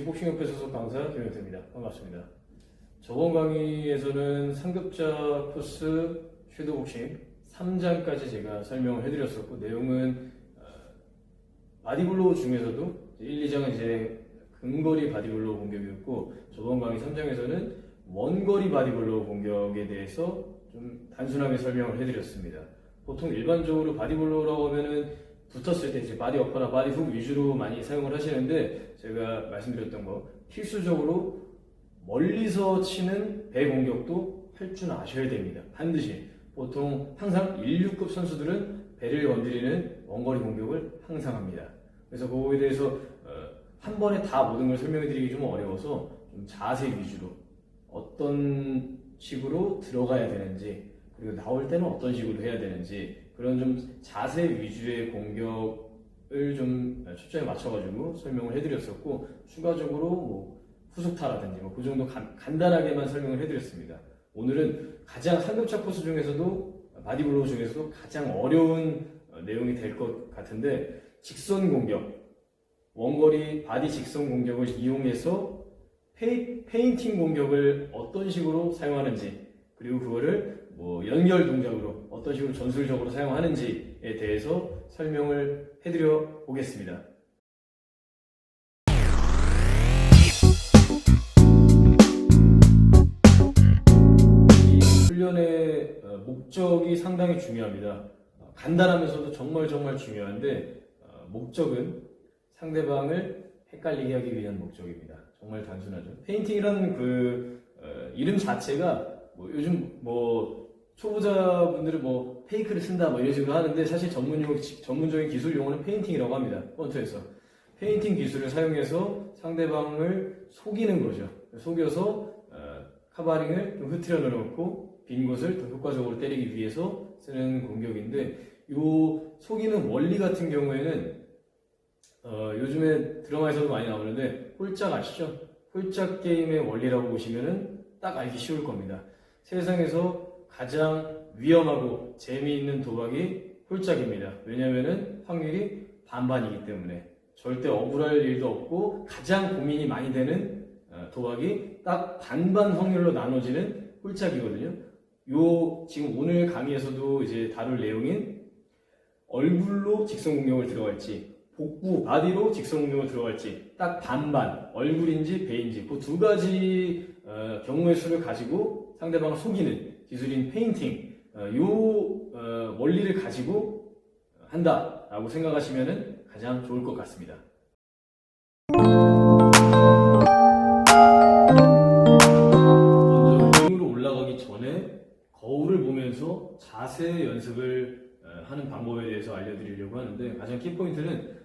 공식 복싱협회 소속 강사 김영태입니다. 반갑습니다. 저번 강의에서는 상급자 코스 섀도우복싱 3장까지 제가 설명을 해드렸었고, 내용은 바디블로우 중에서도 1, 2장은 이제 근거리 바디블로우 공격이었고, 저번 강의 3장에서는 원거리 바디블로우 공격에 대해서 좀 단순하게 설명을 해드렸습니다. 보통 일반적으로 바디블로우라고 하면은 붙었을 때 이제 바디 어퍼나 바디 훅 위주로 많이 사용을 하시는데, 제가 말씀드렸던 거 필수적으로 멀리서 치는 배 공격도 할 줄 아셔야 됩니다. 반드시. 보통 항상 1류급 선수들은 배를 건드리는 원거리 공격을 항상 합니다. 그래서 그거에 대해서 한 번에 다 모든 걸 설명해 드리기 좀 어려워서 좀 자세 위주로 어떤 식으로 들어가야 되는지, 그리고 나올 때는 어떤 식으로 해야 되는지, 그런 좀 자세 위주의 공격을 좀 초점에 맞춰가지고 설명을 해드렸었고, 추가적으로 뭐 후속타라든지 뭐 그 정도 간단하게만 설명을 해드렸습니다. 오늘은 가장 상급자 코스 중에서도 바디블로우 중에서도 가장 어려운 내용이 될 것 같은데, 직선 공격, 원거리 바디 직선 공격을 이용해서 페인팅 공격을 어떤 식으로 사용하는지, 그리고 그거를 뭐 연결 동작으로 어떤 식으로 전술적으로 사용하는지에 대해서 설명을 해드려 보겠습니다. 이 훈련의 목적이 상당히 중요합니다. 간단하면서도 정말 중요한데, 목적은 상대방을 헷갈리게 하기 위한 목적입니다. 정말 단순하죠. 페인팅이라는 그 이름 자체가 뭐 요즘 뭐 초보자분들은 뭐 페이크를 쓴다 뭐 이런 식으로 하는데, 사실 전문적인 기술 용어는 페인팅이라고 합니다. 펀트에서 페인팅 기술을 사용해서 상대방을 속이는 거죠. 속여서 카바링을 좀 흐트려 놓고 빈 곳을 더 효과적으로 때리기 위해서 쓰는 공격인데, 요 속이는 원리 같은 경우에는 요즘에 드라마에서도 많이 나오는데, 홀짝 아시죠? 홀짝 게임의 원리라고 보시면은 딱 알기 쉬울 겁니다. 세상에서 가장 위험하고 재미있는 도박이 홀짝입니다. 왜냐면은 확률이 반반이기 때문에 절대 억울할 일도 없고, 가장 고민이 많이 되는 도박이 딱 반반 확률로 나눠지는 홀짝이거든요. 지금 오늘 강의에서도 이제 다룰 내용인 얼굴로 직선 공격을 들어갈지, 복부, 바디로 직선 공격을 들어갈지, 딱 반반, 얼굴인지 배인지 그 두 가지 경우의 수를 가지고 상대방을 속이는 기술인 페인팅, 원리를 가지고 한다라고 생각하시면 가장 좋을 것 같습니다. 먼저 링으로 올라가기 전에 거울을 보면서 자세 연습을 하는 방법에 대해서 알려드리려고 하는데, 가장 키포인트는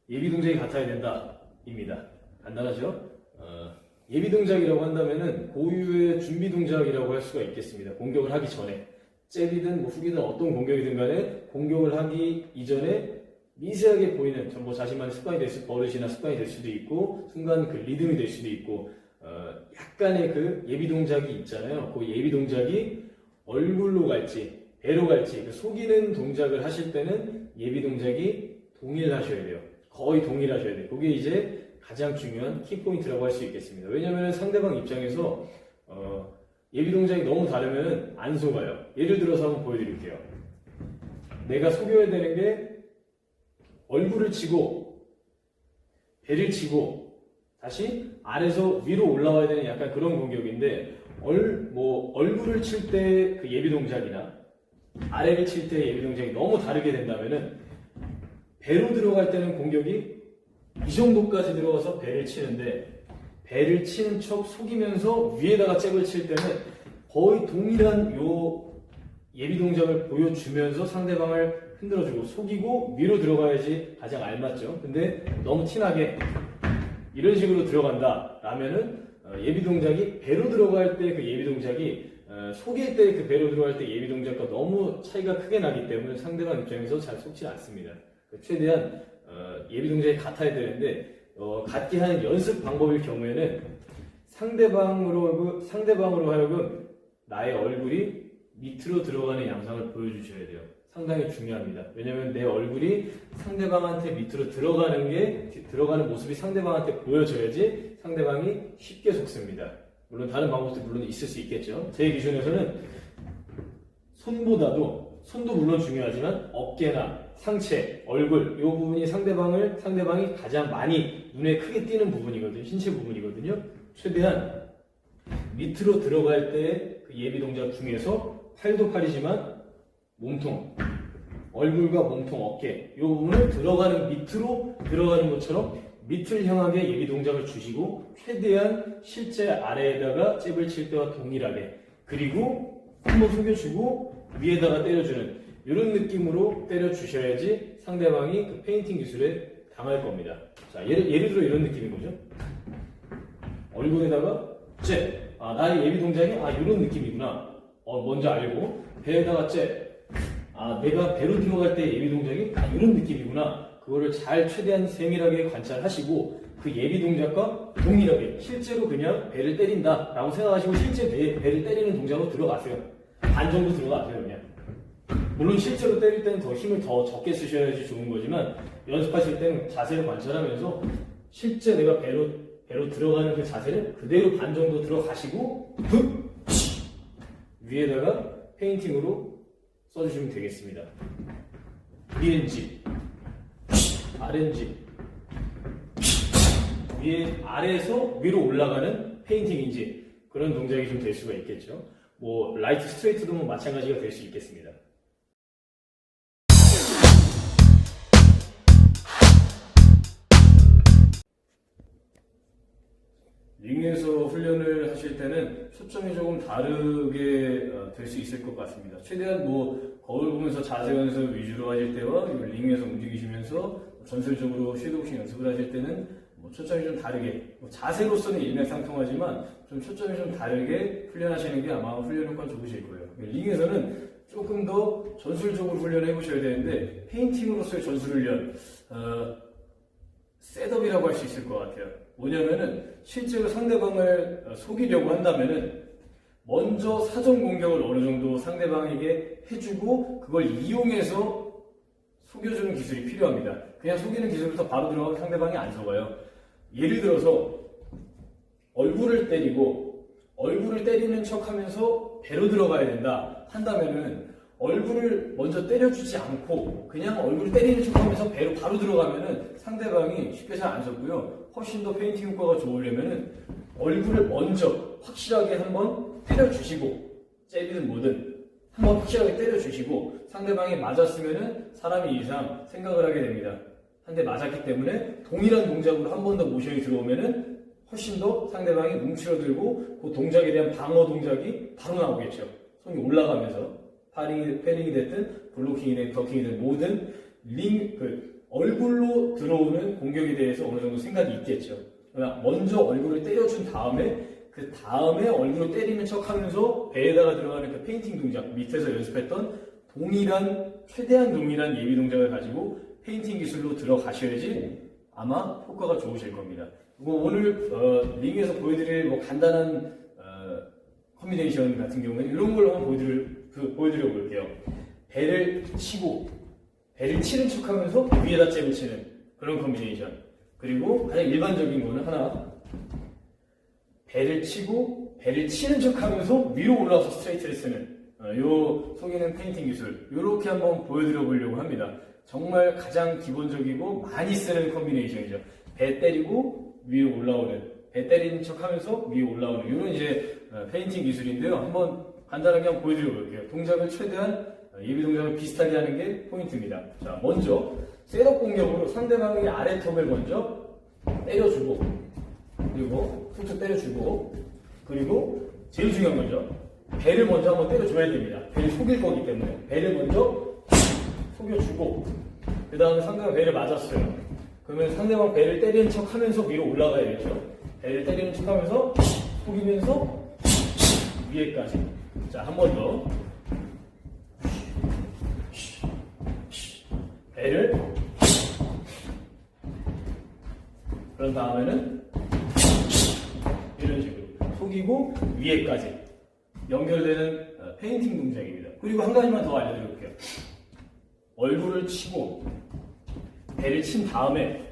예비 동작이 같아야 된다 입니다. 간단하죠? 예비 동작이라고 한다면은 고유의 준비 동작이라고 할 수가 있겠습니다. 공격을 하기 전에 잽이든 뭐 훅이든 어떤 공격이든 간에 공격을 하기 이전에 미세하게 보이는 뭐 자신만의 습관이 될 수, 버릇이나 습관이 될 수도 있고, 순간 그 리듬이 될 수도 있고, 약간의 그 예비 동작이 있잖아요. 그 예비 동작이 얼굴로 갈지 배로 갈지, 그 속이는 동작을 하실 때는 예비 동작이 동일하셔야 돼요. 거의 동일하셔야 돼요. 그게 이제 가장 중요한 키포인트라고 할 수 있겠습니다. 왜냐하면 상대방 입장에서 예비 동작이 너무 다르면 안 속아요. 예를 들어서 한번 보여드릴게요. 내가 속여야 되는 게 얼굴을 치고 배를 치고 다시 아래에서 위로 올라와야 되는 약간 그런 공격인데, 얼굴을 칠 때 그 예비 동작이나 아래를 칠 때 예비 동작이 너무 다르게 된다면은, 배로 들어갈 때는 공격이 이 정도까지 들어가서 배를 치는데, 배를 치는 척 속이면서 위에다가 잽을 칠 때는 거의 동일한 요 예비 동작을 보여주면서 상대방을 흔들어주고 속이고 위로 들어가야지 가장 알맞죠. 근데 너무 티나게 이런 식으로 들어간다 라면은 예비 동작이 배로 들어갈 때 그 예비 동작이 속일 때 그 배로 들어갈 때 예비 동작과 너무 차이가 크게 나기 때문에 상대방 입장에서 잘 속지 않습니다. 최대한 예비 동작이 같아야 되는데, 같게 하는 연습 방법일 경우에는 상대방으로 하여금 나의 얼굴이 밑으로 들어가는 양상을 보여주셔야 돼요. 상당히 중요합니다. 왜냐면 내 얼굴이 상대방한테 밑으로 들어가는 모습이 상대방한테 보여져야지 상대방이 쉽게 속습니다. 물론 다른 방법도 물론 있을 수 있겠죠. 제 기준에서는 손도 물론 중요하지만 어깨나 상체, 얼굴 이 부분이 상대방이 가장 많이 눈에 크게 띄는 부분이거든요. 신체 부분이거든요. 최대한 밑으로 들어갈 때 그 예비 동작 중에서 팔도 팔이지만 몸통, 얼굴과 몸통, 어깨 이 부분을 밑으로 들어가는 것처럼 밑을 향하게 예비 동작을 주시고 최대한 실제 아래에다가 잽을 칠 때와 동일하게 그리고 한번 속여주고 위에다가 때려주는 이런 느낌으로 때려주셔야지 상대방이 그 페인팅 기술에 당할 겁니다. 자, 예를 들어 이런 느낌인 거죠. 얼굴에다가 잽. 나의 예비 동작이 이런 느낌이구나. 먼저 알고 배에다가 잽. 내가 배로 들어갈 때 예비 동작이 이런 느낌이구나. 그거를 잘 최대한 세밀하게 관찰하시고 그 예비 동작과 동일하게 실제로 그냥 배를 때린다 라고 생각하시고 실제 배를 때리는 동작으로 들어가세요. 반 정도 들어가세요 그냥. 물론 실제로 때릴 때는 더 힘을 더 적게 쓰셔야지 좋은 거지만 연습하실 때는 자세를 관찰하면서 실제 내가 배로 들어가는 그 자세를 그대로 반 정도 들어가시고 위에다가 페인팅으로 써주시면 되겠습니다. 위엔지, 아렌지, 아래에서 위로 올라가는 페인팅인지 그런 동작이 좀 될 수가 있겠죠. 라이트 스트레이트도 마찬가지가 될 수 있겠습니다. 링에서 훈련을 하실 때는 초점이 조금 다르게 될 수 있을 것 같습니다. 최대한 거울 보면서 자세 연습 위주로 하실 때와 링에서 움직이시면서 전술적으로 섀도우싱 연습을 하실 때는 초점이 좀 다르게 자세로서는 일맥상통하지만 좀 초점이 좀 다르게 훈련하시는 게 아마 훈련 효과가 좋으실 거예요. 링에서는 조금 더 전술적으로 훈련을 해보셔야 되는데 페인팅으로서의 전술 훈련 셋업이라고 할 수 있을 것 같아요. 뭐냐면은 실제로 상대방을 속이려고 한다면은 먼저 사전 공격을 어느 정도 상대방에게 해주고 그걸 이용해서 속여주는 기술이 필요합니다. 그냥 속이는 기술부터 바로 들어가면 상대방이 안 속아요. 예를 들어서 얼굴을 때리는 척 하면서 배로 들어가야 된다 한다면은 얼굴을 먼저 때려주지 않고 그냥 얼굴을 때리는 척 하면서 배로 바로 들어가면은 상대방이 쉽게 잘 안 속고요. 훨씬 더 페인팅 효과가 좋으려면은 얼굴을 먼저 확실하게 한번 때려주시고 잽이든 뭐든 한번 확실하게 때려주시고 상대방이 맞았으면은 사람이 이상 생각을 하게 됩니다. 한 대 맞았기 때문에 동일한 동작으로 한 번 더 모션이 들어오면은 훨씬 더 상대방이 뭉치러들고 그 동작에 대한 방어 동작이 바로 나오겠죠. 손이 올라가면서 패링이 됐든 블로킹이 됐든 더킹이든 모든 얼굴로 들어오는 공격에 대해서 어느 정도 생각이 있겠죠. 그러나 먼저 얼굴을 때려준 다음에 그 다음에 얼굴을 때리는 척 하면서 배에다가 들어가는 그 페인팅 동작 밑에서 연습했던 최대한 동일한 예비 동작을 가지고 페인팅 기술로 들어가셔야지 아마 효과가 좋으실 겁니다. 오늘 링에서 보여드릴 간단한 컴비네이션 같은 경우에는 이런 걸 한번 보여드려 볼게요. 배를 치는 척 하면서 위에다 잽을 치는 그런 컴비네이션. 그리고 가장 일반적인 거는 하나, 배를 치는 척 하면서 위로 올라와서 스트레이트를 쓰는 요 속이는 페인팅 기술. 요렇게 한번 보여드려 보려고 합니다. 정말 가장 기본적이고 많이 쓰는 컴비네이션이죠. 배 때리고 위로 올라오는, 배 때리는 척 하면서 위로 올라오는 이런 이제 페인팅 기술인데요. 한번 간단하게 한번 보여드려 볼게요. 동작을 최대한 예비 동작을 비슷하게 하는 게 포인트입니다. 자, 먼저 셋업 공격으로 상대방의 아래턱을 먼저 때려주고 그리고 툭툭 때려주고 그리고 제일 중요한 거죠. 배를 먼저 한번 때려줘야 됩니다. 배를 속일 거기 때문에 배를 먼저 속여주고 그 다음에 상대방 배를 맞았어요. 그러면 상대방 배를 때리는 척 하면서 위로 올라가야겠죠. 배를 때리는 척 하면서 속이면서 위에까지. 자, 한 번 더. 배를 그런 다음에는 이런 식으로 속이고 위에까지 연결되는 페인팅 동작입니다. 그리고 한 가지만 더 알려드릴게요. 얼굴을 치고 배를 친 다음에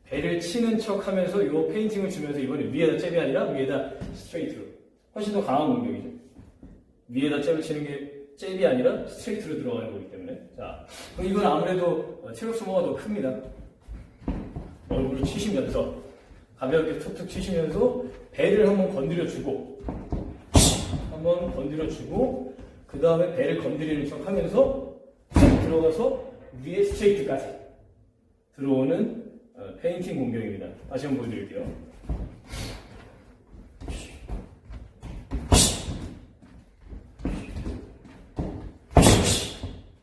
배를 치는 척 하면서 이 페인팅을 주면서 이번에 위에다 잽이 아니라 위에다 스트레이트로 훨씬 더 강한 공격이죠. 위에다 잽을 치는 게 잽이 아니라 스트레이트로 들어가는 거기 때문에 자, 그럼 이건 아무래도 체력 소모가 더 큽니다. 얼굴을 치시면서 가볍게 툭툭 치시면서 배를 한번 건드려주고 그 다음에 배를 건드리는 척 하면서 들어가서 위에 스트레이트까지 들어오는 페인팅 공격입니다. 다시 한번 보여드릴게요.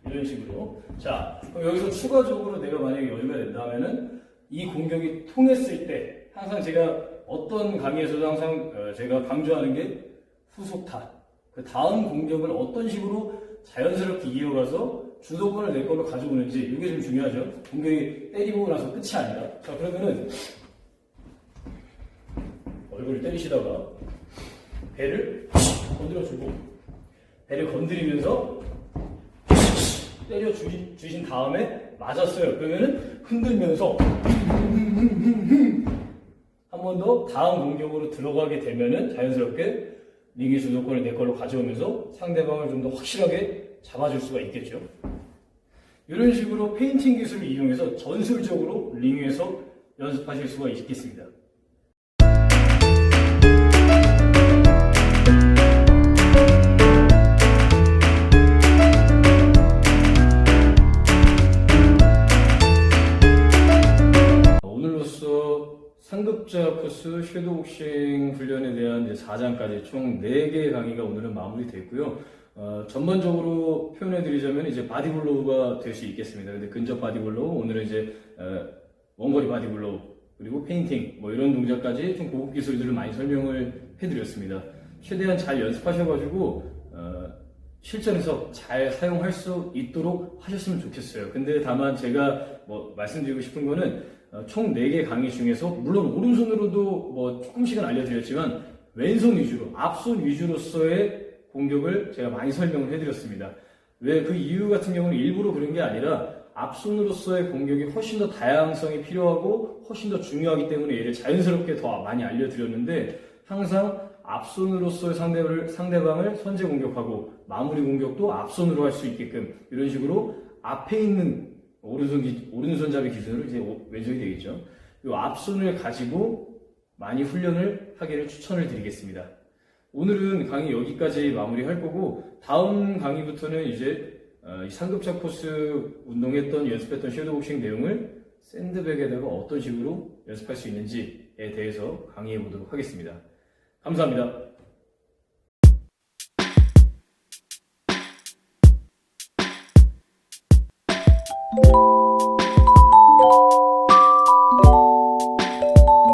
이런 식으로. 자, 그럼 여기서 추가적으로 내가 만약에 여유가 된다면은 이 공격이 통했을 때 항상 제가 어떤 강의에서도 항상 제가 강조하는 게 후속타. 그 다음 공격을 어떤 식으로 자연스럽게 이어가서 주도권을 내 걸로 가져오는지 이게 좀 중요하죠. 공격이 때리고 나서 끝이 아니라. 자, 그러면은 얼굴을 때리시다가 배를 건드려주고 배를 건드리면서 때려 주신 다음에 맞았어요. 그러면은 흔들면서 한 번 더 다음 공격으로 들어가게 되면은 자연스럽게 링의 주도권을 내 걸로 가져오면서 상대방을 좀 더 확실하게 잡아줄 수가 있겠죠. 이런 식으로 페인팅 기술을 이용해서 전술적으로 링 위에서 연습하실 수가 있겠습니다. 오늘로써 상급자 코스 섀도우복싱 훈련에 대한 이제 4장까지 총 4개의 강의가 오늘은 마무리됐고요. 전반적으로 표현해드리자면 이제 바디블로우가 될 수 있겠습니다. 근데 근접 바디블로우, 오늘은 이제 원거리 바디블로우, 그리고 페인팅, 뭐 이런 동작까지 좀 고급 기술들을 많이 설명을 해드렸습니다. 최대한 잘 연습하셔가지고 실전에서 잘 사용할 수 있도록 하셨으면 좋겠어요. 근데 다만 제가 뭐 말씀드리고 싶은 거는 총 4개 강의 중에서 물론 오른손으로도 뭐 조금씩은 알려드렸지만 왼손 위주로, 앞손 위주로서의 공격을 제가 많이 설명을 해드렸습니다. 왜 그 이유 같은 경우는 일부러 그런 게 아니라 앞손으로서의 공격이 훨씬 더 다양성이 필요하고 훨씬 더 중요하기 때문에 얘를 자연스럽게 더 많이 알려드렸는데 항상 앞손으로서의 상대방을 선제 공격하고 마무리 공격도 앞손으로 할 수 있게끔 이런 식으로 앞에 있는 오른손잡이 기준으로 이제 왼손이 되겠죠. 이 앞손을 가지고 많이 훈련을 하기를 추천을 드리겠습니다. 오늘은 강의 여기까지 마무리할 거고 다음 강의부터는 이제 상급자 코스 운동했던 연습했던 섀도우복싱 내용을 샌드백에다가 어떤 식으로 연습할 수 있는지에 대해서 강의해 보도록 하겠습니다. 감사합니다.